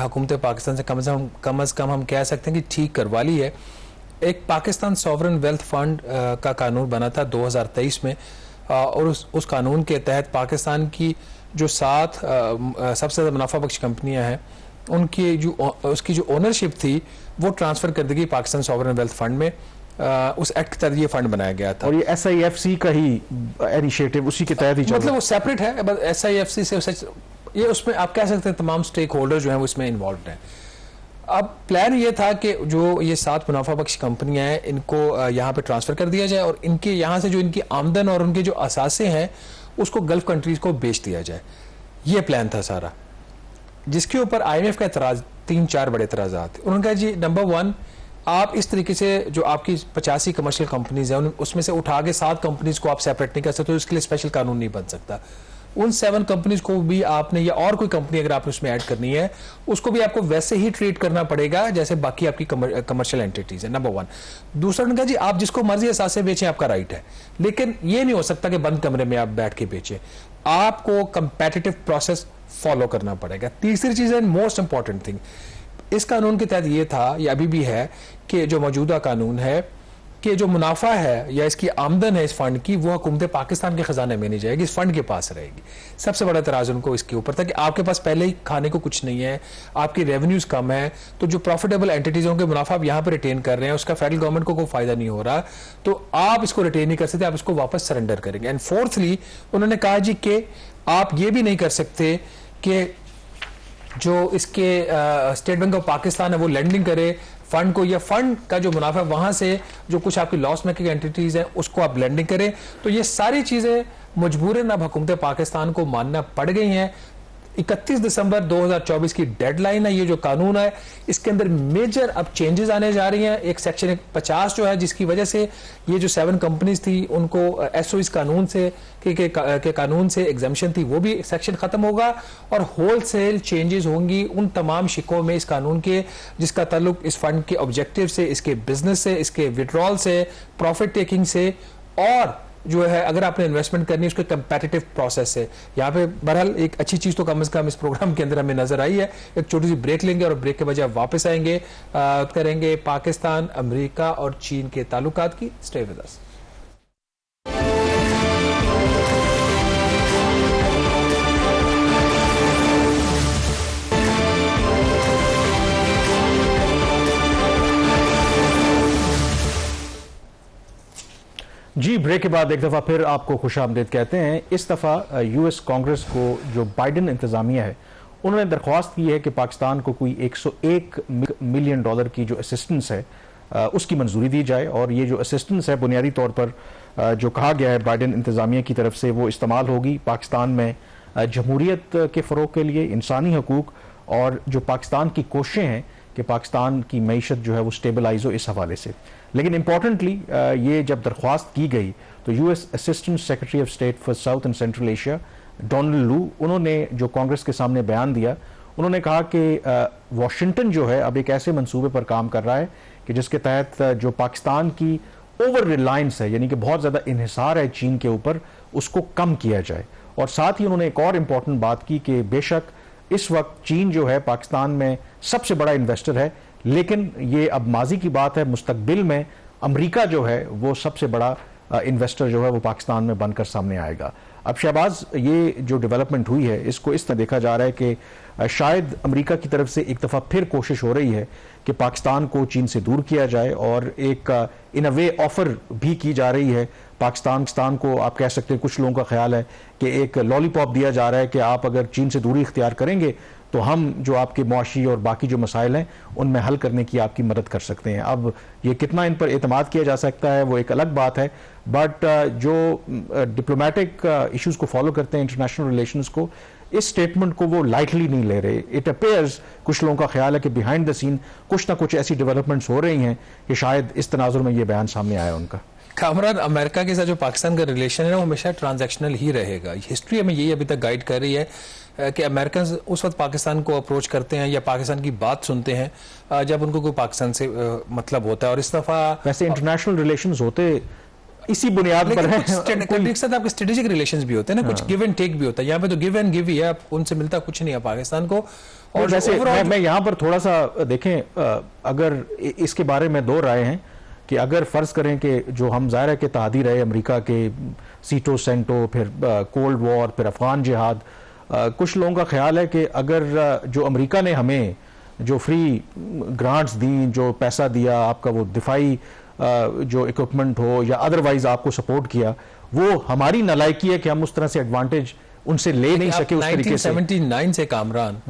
हुकूमत पाकिस्तान से कम अज़ कम हम कह सकते हैं कि ठीक करवा ली है। एक पाकिस्तान सॉवरन वेल्थ फंड का कानून बना था 2023 में, और उस कानून के तहत पाकिस्तान की जो 7 सबसे ज़्यादा मुनाफा बख्श कंपनियां हैं उनकी उसकी जो ओनरशिप थी वो ट्रांसफ़र कर दी गई पाकिस्तान सॉवरन वेल्थ फंड में। उस एक्ट के तहत ये फंड बनाया गया था और ये SIFC का ही इनिशिएटिव उसी के तहत ही मतलब वो सेपरेट है। बस SIFC से ये उसमें आप कह सकते हैं तमाम स्टेक होल्डर जो हैं वो इसमें इन्वॉल्व हैं। अब प्लान ये था कि जो ये 7 मुनाफा बख्श कंपनियां हैं इनको यहाँ पे ट्रांसफ़र कर दिया जाए और इनके यहाँ से जो इनकी आमदन और उनके जो असासे हैं उसको गल्फ कंट्रीज़ को बेच दिया जाए। ये प्लान था सारा, जिसके ऊपर IMF का एतराज़ 3-4 बड़े एतराज़ात थे। उन्होंने कहा जी नंबर 1, आप इस तरीके से जो आपकी 85 कमर्शियल कंपनीज हैं उसमें से उठा के 7 कंपनीज को आप सेपरेट नहीं कर सकते, तो इसके लिए स्पेशल कानून नहीं बन सकता। उन 7 कंपनीज को भी आपने, या और कोई कंपनी अगर आपने उसमें ऐड करनी है उसको भी आपको वैसे ही ट्रीट करना पड़ेगा जैसे बाकी आपकी कमर्शियल एंटिटीज है, नंबर 1। दूसरा उन्होंने कहा जी आप जिसको मर्जी एहसास से बेचें, आपका राइट है, लेकिन ये नहीं हो सकता कि बंद कमरे में आप बैठ के बेचें, आपको कंपेटिटिव प्रोसेस फॉलो करना पड़ेगा। तीसरी चीज है मोस्ट इंपॉर्टेंट थिंग, इस कानून के तहत ये था, या अभी भी है, कि जो मौजूदा कानून है कि जो मुनाफा है या इसकी आमदन है इस फंड की वो हुकूमत पाकिस्तान के खजाने में नहीं जाएगी, इस फंड के पास रहेगी। सबसे बड़ा एतराज़ उनको इसके ऊपर था कि आपके पास पहले ही खाने को कुछ नहीं है, आपकी रेवेन्यूज कम है, तो जो प्रॉफिटेबल एंटिटीज के मुनाफा आप यहाँ पर रिटेन कर रहे हैं उसका फेडरल गवर्नमेंट को कोई फायदा नहीं हो रहा, तो आप इसको रिटेन नहीं कर सकते, आप इसको वापस सरेंडर करेंगे। एंड फोर्थली उन्होंने कहा जी कि आप ये भी नहीं कर सकते कि जो इसके स्टेट बैंक ऑफ पाकिस्तान है वो लेंडिंग करे फंड को, या फंड का जो मुनाफा वहां से जो कुछ आपकी लॉस मेकिंग एंटिटीज हैं उसको आप लेंडिंग करें। तो ये सारी चीजें मजबूरन अब हुकूमत पाकिस्तान को मानना पड़ गई हैं। 31 दिसंबर 2024 की डेडलाइन है। ये जो कानून है इसके अंदर मेजर अब चेंजेस आने जा रही हैं। एक सेक्शन 50 जो है जिसकी वजह से ये जो 7 कंपनीज थी उनको SOEs कानून से के कानून से एग्जामिशन थी वो भी सेक्शन खत्म होगा और होलसेल चेंजेस होंगी उन तमाम शिकों में इस कानून के जिसका ताल्लुक इस फंड के ऑब्जेक्टिव से, इसके बिजनेस से, इसके विड्रॉल से, प्रॉफिट टेकिंग से, और जो है अगर आपने इन्वेस्टमेंट करनी है उसके कंपेटिटिव प्रोसेस से। यहाँ पे बहरहाल एक अच्छी चीज तो कम से कम इस प्रोग्राम के अंदर हमें नजर आई है। एक छोटी सी ब्रेक लेंगे और ब्रेक के बजाय वापस आएंगे, करेंगे पाकिस्तान, अमेरिका और चीन के ताल्लुकात की। Stay with us. जी, ब्रेक के बाद एक दफ़ा फिर आपको खुशामदीद कहते हैं। इस दफ़ा US कांग्रेस को जो बाइडन इंतज़ामिया है उन्होंने दरख्वास्त की है कि पाकिस्तान को कोई $101 मिलियन की जो असिस्टेंस है उसकी मंजूरी दी जाए, और ये जो असिस्टेंस है बुनियादी तौर पर जो कहा गया है बाइडन इंतज़ामिया की तरफ से वो इस्तेमाल होगी पाकिस्तान में जमहूरियत के फ़रोग के लिए, इंसानी हकूक़ और जो पाकिस्तान की कोशिशें हैं कि पाकिस्तान की मईशत जो है वो स्टेबलाइज हो, इस हवाले से। लेकिन इंपॉर्टेंटली ये जब दरख्वास्त की गई तो US assistant secretary of state for south and central Asia Donald लू, उन्होंने जो कांग्रेस के सामने बयान दिया, उन्होंने कहा कि वाशिंगटन जो है अब एक ऐसे मंसूबे पर काम कर रहा है कि जिसके तहत जो पाकिस्तान की ओवर रिलायंस है, यानी कि बहुत ज़्यादा इन्हिसार है चीन के ऊपर, उसको कम किया जाए। और साथ ही उन्होंने एक और इम्पॉर्टेंट बात की कि बेशक इस वक्त चीन जो है पाकिस्तान में सबसे बड़ा इन्वेस्टर है, लेकिन ये अब माजी की बात है, मुस्तकबिल में अमेरिका जो है वो सबसे बड़ा इन्वेस्टर जो है वो पाकिस्तान में बनकर सामने आएगा। अब शहबाज, ये जो डेवलपमेंट हुई है इसको इस तरह देखा जा रहा है कि शायद अमेरिका की तरफ से एक दफ़ा फिर कोशिश हो रही है कि पाकिस्तान को चीन से दूर किया जाए, और एक इन अ वे ऑफर भी की जा रही है पाकिस्तान को आप कह सकते हैं, कुछ लोगों का ख्याल है कि एक लॉलीपॉप दिया जा रहा है कि आप अगर चीन से दूरी इख्तियार करेंगे तो हम जो आपके मुआशी और बाकी जो मसाइल हैं उनमें हल करने की आपकी मदद कर सकते हैं। अब ये कितना इन पर एतमाद किया जा सकता है वो एक अलग बात है, बट जो डिप्लोमेटिक इश्यूज को फॉलो करते हैं, इंटरनेशनल रिलेशंस को, इस स्टेटमेंट को वो लाइटली नहीं ले रहे। इट अपेयर्स, कुछ लोगों का ख्याल है कि बिहाइंड द सीन कुछ ना कुछ ऐसी डेवलपमेंट्स हो रही हैं कि शायद इस तनाजुर में ये बयान सामने आया उनका। कामरान, अमेरिका के साथ जो पाकिस्तान का रिलेशन है ना वो हमेशा ट्रांजैक्शनल ही रहेगा। हिस्ट्री हमें यही अभी तक गाइड कर रही है कि अमेरिकन उस वक्त पाकिस्तान को अप्रोच करते हैं या पाकिस्तान की बात सुनते हैं जब उनको कोई पाकिस्तान से मतलब होता है। और इस दफा वैसे इंटरनेशनल रिलेशंस होते इसी बुनियाद पर है, कंट्री के साथ आपके स्ट्रेटेजिक रिलेशंस भी होते हैं ना, कुछ गिव एंड टेक भी होता है। यहाँ पे तो गिव एंड गिव ही है, उनसे मिलता कुछ नहीं है पाकिस्तान को। और वैसे मैं यहाँ पर थोड़ा सा देखें, अगर इसके बारे में दो राय हैं कि अगर फर्ज करें कि जो हम ज़ाहिर है कि तादी रहे अमेरिका के सीटो सेंटो, फिर कोल्ड वॉर, फिर अफगान जिहाद, कुछ लोगों का ख्याल है कि अगर जो अमेरिका ने हमें जो फ्री ग्रांट्स दी, जो पैसा दिया, आपका वो दिफाई जो इक्विपमेंट हो या अदरवाइज आपको सपोर्ट किया, वो हमारी नालायकी है कि हम उस तरह से एडवांटेज उनसे ले नहीं सके उस तरीके से। 1979 से कामरान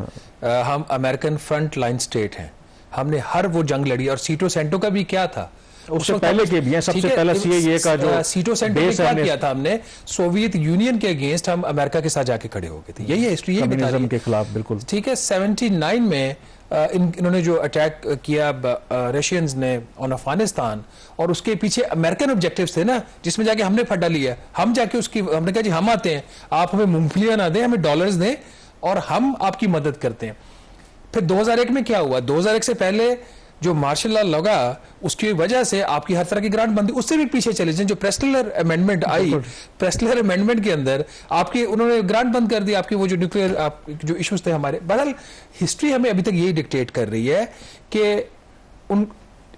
हम अमेरिकन फ्रंट लाइन स्टेट हैं, हमने हर वो जंग लड़ी। और सीटो सेंटो का भी क्या था, उससे पहले के भी हैं, सबसे पहला सीएए का जो सीटो सेंटर में क्या किया था हमने, सोवियत यूनियन के अगेंस्ट हम अमेरिका के साथ जाके खड़े हो गए थे। यही हिस्ट्री है कम्युनिज्म के खिलाफ, बिल्कुल ठीक है। 79 में इन्होंने जो अटैक किया रशियंस ने ऑन अफगानिस्तान, और उसके पीछे अमेरिकन ऑब्जेक्टिव्स थे ना, जिसमें जाके हमने फड्डा लिया। हम जाके उसकी हमने कहा जी हम आते हैं, आप हमें मूंगफलियां ना दें, हमें डॉलर्स दें और हम आपकी मदद करते हैं। फिर 2001 में क्या हुआ, 2001 से पहले जो मार्शल लॉ लगा उसकी वजह से आपकी हर तरह की ग्रांट बंदी, उससे भी पीछे चले जाए। जो प्रेस्लर अमेंडमेंट आई, प्रेस्लर अमेंडमेंट के अंदर आपकी उन्होंने ग्रांट बंद कर दी, आपकी वो जो न्यूक्लियर जो इश्यूज थे हमारे। बहरहाल हिस्ट्री हमें अभी तक यही डिक्टेट कर रही है कि उन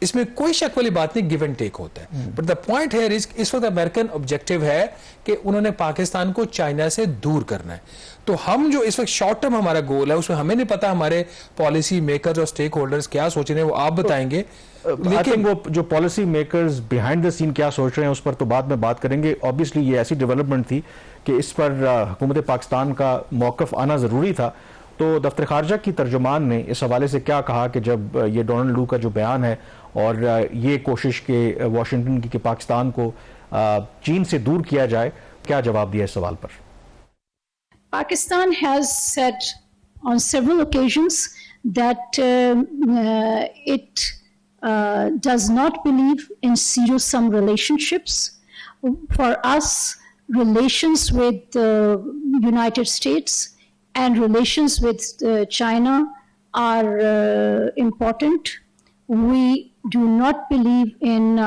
इसमें कोई शक वाली बात नहीं, गिव एंड टेक होता है। बट द पॉइंट है इस वक्त अमेरिकन ऑब्जेक्टिव है कि उन्होंने पाकिस्तान को चाइना से दूर करना है। तो हम जो इस वक्त शॉर्ट टर्म हमारा गोल है, उसमें हमें नहीं पता हमारे पॉलिसी मेकर्स और स्टेक होल्डर्स क्या सोच रहे हैं, वो आप बताएंगे। लेकिन वो जो policy makers behind the scene क्या सोच रहे हैं उस पर तो बाद में बात करेंगे। ऑब्वियसली ये ऐसी डेवलपमेंट थी कि इस पर हुकूमत पाकिस्तान का मौक़िफ़ आना ज़रूरी था। तो दफ्तर खारजा की तर्जुमान ने इस हवाले से क्या कहा कि जब ये डोनाल्ड लू का जो बयान है और ये कोशिश के वाशिंगटन की कि पाकिस्तान को चीन से दूर किया जाए, क्या जवाब दिया इस सवाल पर? Pakistan has said on several occasions that it does not believe in zero-sum relationships. For us, relations with the United States and relations with China are important. We do not believe in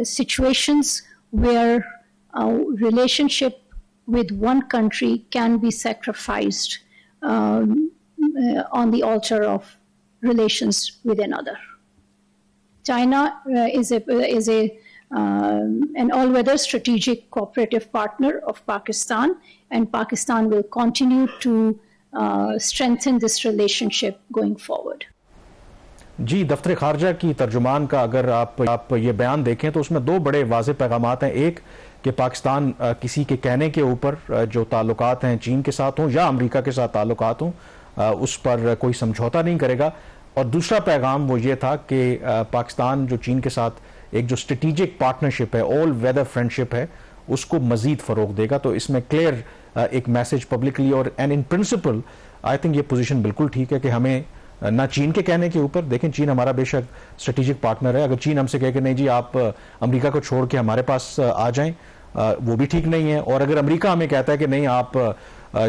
situations where a relationship with one country can be sacrificed on the altar of relations with another. China is an all-weather strategic cooperative partner of Pakistan, and Pakistan will continue to strengthen this relationship going forward. जी, दफ्तर खारजा की तर्जुमान का अगर आप ये बयान देखें तो उसमें दो बड़े वाज़े पैगामात हैं। एक कि पाकिस्तान किसी के कहने के ऊपर जो ताल्लुकात हैं चीन के साथ हों या अमेरिका के साथ ताल्लुकात हों, उस पर कोई समझौता नहीं करेगा। और दूसरा पैगाम वो ये था कि पाकिस्तान जो चीन के साथ एक जो स्ट्रेटेजिक पार्टनरशिप है, ऑल वेदर फ्रेंडशिप है, उसको मजीद फ़रोग देगा। तो इसमें क्लियर एक मैसेज पब्लिकली और and in principle I think ये पोजीशन बिल्कुल ठीक है कि हमें ना चीन के कहने के ऊपर, देखें चीन हमारा बेशक स्ट्रेटेजिक पार्टनर है, अगर चीन हमसे कहे कि नहीं जी आप अमेरिका को छोड़ के हमारे पास आ जाएं, वो भी ठीक नहीं है। और अगर अमेरिका हमें कहता है कि नहीं आप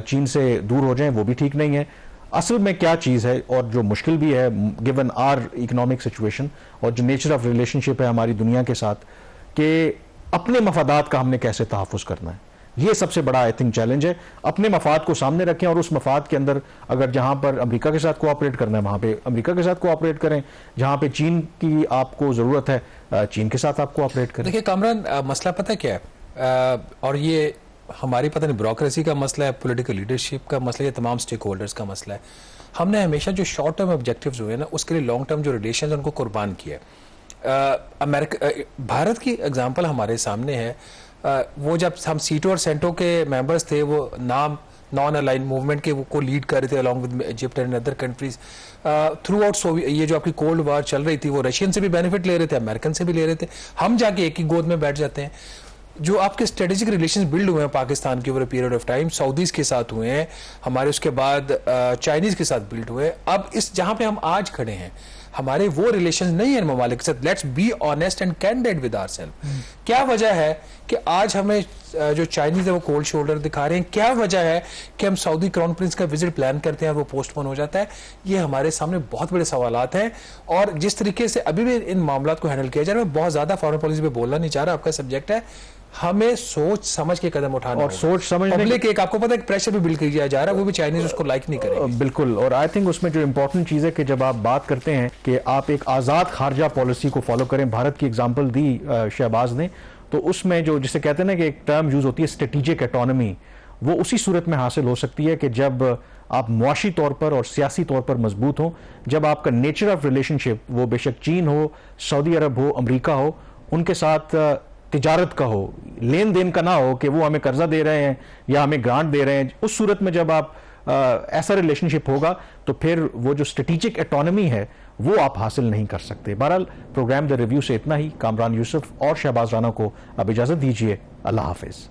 चीन से दूर हो जाएं, वो भी ठीक नहीं है। असल में क्या चीज़ है और जो मुश्किल भी है गिवन आर इकोनॉमिक सिचुएशन और जो नेचर ऑफ रिलेशनशिप है हमारी दुनिया के साथ, कि अपने मफादात का हमने कैसे तहफ़्फ़ुज़ करना है, ये सबसे बड़ा आई थिंक चैलेंज है। अपने मफाद को सामने रखें और उस मफाद के अंदर अगर जहां पर अमेरिका के साथ कोऑपरेट करना है वहां पे अमेरिका के साथ कोऑपरेट करें, जहां पे चीन की आपको ज़रूरत है चीन के साथ आप कोऑपरेट करें। देखिए कामरान, मसला पता क्या है, और ये हमारी पता नहीं ब्यूरोक्रेसी का मसला है, पॉलिटिकल लीडरशिप का मसला है, तमाम स्टेक होल्डर्स का मसला है। हमने हमेशा जो शॉर्ट टर्म ऑब्जेक्टिव्स हुए ना उसके लिए लॉन्ग टर्म जो रिलेशन उनको कुर्बान किया है। अमेरिका भारत की एग्जांपल हमारे सामने है। वो जब हम सीटो और सेंटो के मेंबर्स थे, वो नॉन अलाइन मूवमेंट के वो को लीड कर रहे थे along with Egypt and other countries through out. ये जो आपकी कोल्ड वार चल रही थी, वो रशियन से भी बेनिफिट ले रहे थे, अमेरिकन से भी ले रहे थे। हम जाके एक ही गोद में बैठ जाते हैं। जो आपके स्ट्रेटेजिक रिलेशंस बिल्ड हुए हैं पाकिस्तान के over a period of time, Saudis के साथ हुए हैं हमारे, उसके बाद चाइनीज के साथ बिल्ड हुए। अब इस जहां पे हम आज खड़े हैं, हमारे वो रिलेशंस नहीं है ममालिक के साथ। Let's be honest and candid with ourselves. क्या वजह है कि आज हमें जो चाइनीज है वो कोल्ड शोल्डर दिखा रहे हैं? क्या वजह है कि हम सऊदी क्राउन प्रिंस का विजिट प्लान करते हैं और वो पोस्टपोन हो जाता है? ये हमारे सामने बहुत बड़े सवालात हैं। और जिस तरीके से अभी भी इन मामलों को हैंडल किया जा रहा है, मैं बहुत ज्यादा फॉरेन पॉलिसी पे बोलना नहीं चाह रहा, आपका सब्जेक्ट है। हमें सोच समझ के कदम उठाना और सोच समझ पब्लिक एक आपको पता है प्रेशर भी बिल्ड किया जा रहा है, वो भी चाइनीज उसको लाइक नहीं करेंगे। बिल्कुल। और आई थिंक उसमें जो इंपॉर्टेंट चीज है कि जब आप बात करते हैं कि आप एक आजाद खारजा पॉलिसी को फॉलो करें, भारत की एग्जांपल दी शहबाज ने, तो उसमें जो जिसे कहते हैं ना कि एक टर्म यूज होती है स्ट्रेटेजिक ऑटोनॉमी, वो उसी सूरत में हासिल हो सकती है कि जब आप मुआशी तौर पर और सियासी तौर पर मजबूत हो, जब आपका नेचर ऑफ रिलेशनशिप, वो बेशक चीन हो, सऊदी अरब हो, अमरीका हो, उनके साथ तिजारत का हो, लेन देन का ना हो कि वो हमें कर्जा दे रहे हैं या हमें ग्रांट दे रहे हैं। उस सूरत में जब आप ऐसा रिलेशनशिप होगा तो फिर वो जो स्ट्रेटेजिक ऑटोनॉमी है वो आप हासिल नहीं कर सकते। बहरहाल प्रोग्राम द रिव्यू से इतना ही। कामरान यूसुफ और शहबाज राना को अब इजाजत दीजिए। अल्लाह हाफिज।